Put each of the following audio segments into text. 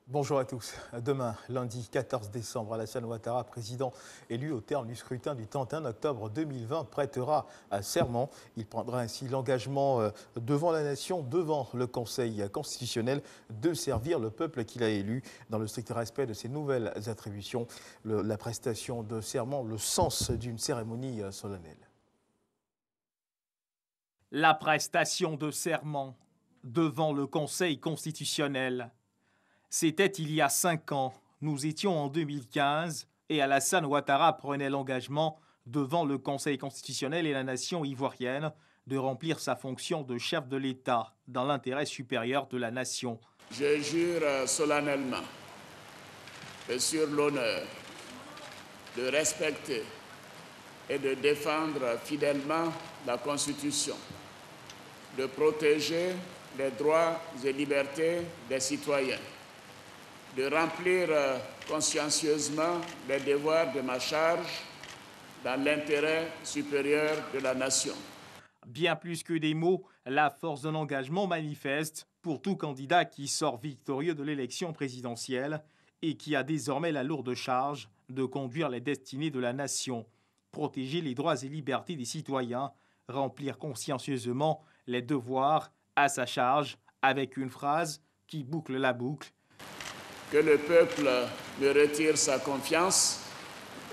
Bonjour à tous. Demain, lundi 14 décembre, Alassane Ouattara, président élu au terme du scrutin du 31 octobre 2020, prêtera serment. Il prendra ainsi l'engagement devant la nation, devant le Conseil constitutionnel, de servir le peuple qu'il a élu dans le strict respect de ses nouvelles attributions. La prestation de serment, le sens d'une cérémonie solennelle. La prestation de serment devant le Conseil constitutionnel. C'était il y a 5 ans. Nous étions en 2015 et Alassane Ouattara prenait l'engagement devant le Conseil constitutionnel et la nation ivoirienne de remplir sa fonction de chef de l'État dans l'intérêt supérieur de la nation. Je jure solennellement et sur l'honneur de respecter et de défendre fidèlement la Constitution, de protéger les droits et libertés des citoyens, de remplir consciencieusement les devoirs de ma charge dans l'intérêt supérieur de la nation. Bien plus que des mots, la force d'un engagement manifeste pour tout candidat qui sort victorieux de l'élection présidentielle et qui a désormais la lourde charge de conduire les destinées de la nation, protéger les droits et libertés des citoyens, remplir consciencieusement les devoirs à sa charge avec une phrase qui boucle la boucle. Que le peuple me retire sa confiance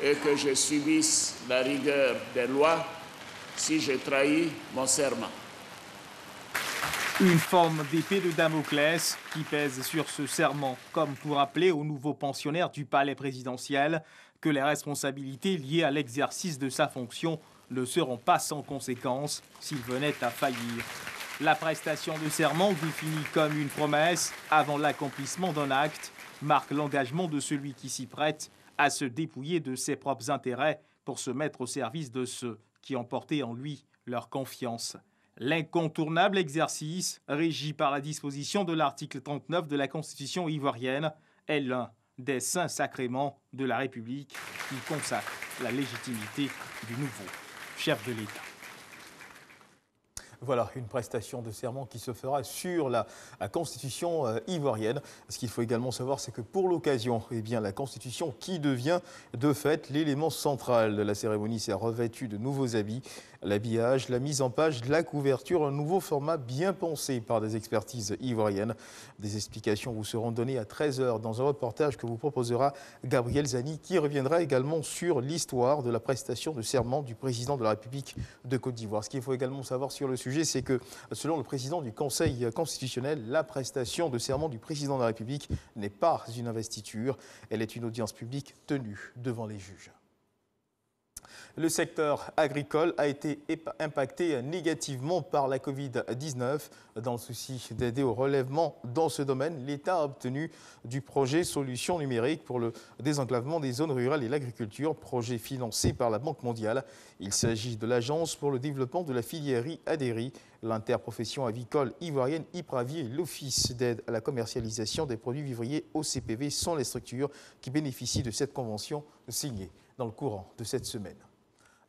et que je subisse la rigueur des lois si je trahis mon serment. Une forme d'épée de Damoclès qui pèse sur ce serment, comme pour rappeler aux nouveaux pensionnaires du palais présidentiel que les responsabilités liées à l'exercice de sa fonction ne seront pas sans conséquences s'il venait à faillir. La prestation de serment, définie comme une promesse avant l'accomplissement d'un acte, marque l'engagement de celui qui s'y prête à se dépouiller de ses propres intérêts pour se mettre au service de ceux qui ont porté en lui leur confiance. L'incontournable exercice, régi par la disposition de l'article 39 de la Constitution ivoirienne, est l'un des saints sacrements de la République qui consacre la légitimité du nouveau chef de l'État. Voilà, une prestation de serment qui se fera sur la Constitution ivoirienne. Ce qu'il faut également savoir, c'est que pour l'occasion, la Constitution qui devient de fait l'élément central de la cérémonie s'est revêtue de nouveaux habits. L'habillage, la mise en page, la couverture, un nouveau format bien pensé par des expertises ivoiriennes. Des explications vous seront données à 13 h dans un reportage que vous proposera Gabriel Zani, qui reviendra également sur l'histoire de la prestation de serment du président de la République de Côte d'Ivoire. Ce qu'il faut également savoir sur le sujet, c'est que selon le président du Conseil constitutionnel, la prestation de serment du président de la République n'est pas une investiture, elle est une audience publique tenue devant les juges. Le secteur agricole a été impacté négativement par la Covid-19. Dans le souci d'aider au relèvement dans ce domaine, l'État a obtenu du projet Solutions numériques pour le désenclavement des zones rurales et l'agriculture, projet financé par la Banque mondiale. Il s'agit de l'Agence pour le développement de la filière ADERI, l'interprofession avicole ivoirienne IPRAVI et l'Office d'aide à la commercialisation des produits vivriers OCPV sont les structures qui bénéficient de cette convention signée dans le courant de cette semaine.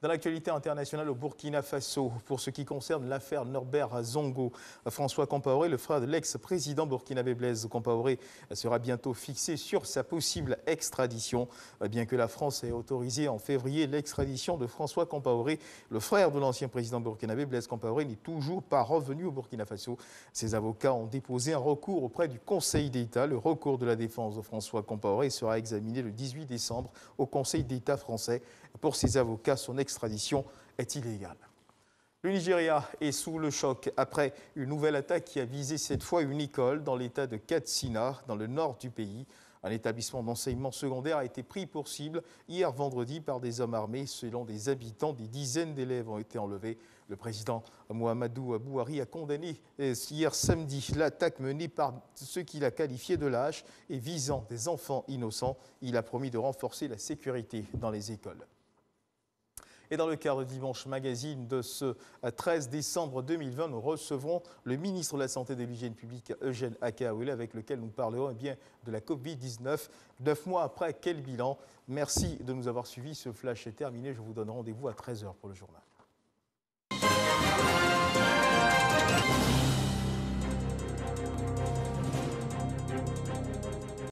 Dans l'actualité internationale au Burkina Faso, pour ce qui concerne l'affaire Norbert Zongo, François Compaoré, le frère de l'ex-président burkinabé Blaise Compaoré, sera bientôt fixé sur sa possible extradition. Bien que la France ait autorisé en février l'extradition de François Compaoré, le frère de l'ancien président burkinabé Blaise Compaoré n'est toujours pas revenu au Burkina Faso. Ses avocats ont déposé un recours auprès du Conseil d'État. Le recours de la défense de François Compaoré sera examiné le 18 décembre au Conseil d'État français. Pour ses avocats, son extradition est illégale. Le Nigeria est sous le choc après une nouvelle attaque qui a visé cette fois une école dans l'état de Katsina, dans le nord du pays. Un établissement d'enseignement secondaire a été pris pour cible hier vendredi par des hommes armés. Selon des habitants, des dizaines d'élèves ont été enlevés. Le président Mohamedou Buhari a condamné hier samedi l'attaque menée par ceux qu'il a qualifiés de lâches et visant des enfants innocents. Il a promis de renforcer la sécurité dans les écoles. Et dans le cadre du Dimanche Magazine de ce 13 décembre 2020, nous recevrons le ministre de la Santé et de l'Hygiène publique, Eugène Akaouele, avec lequel nous parlerons de la Covid-19. 9 mois après, quel bilan? Merci de nous avoir suivis. Ce flash est terminé. Je vous donne rendez-vous à 13 h pour le journal.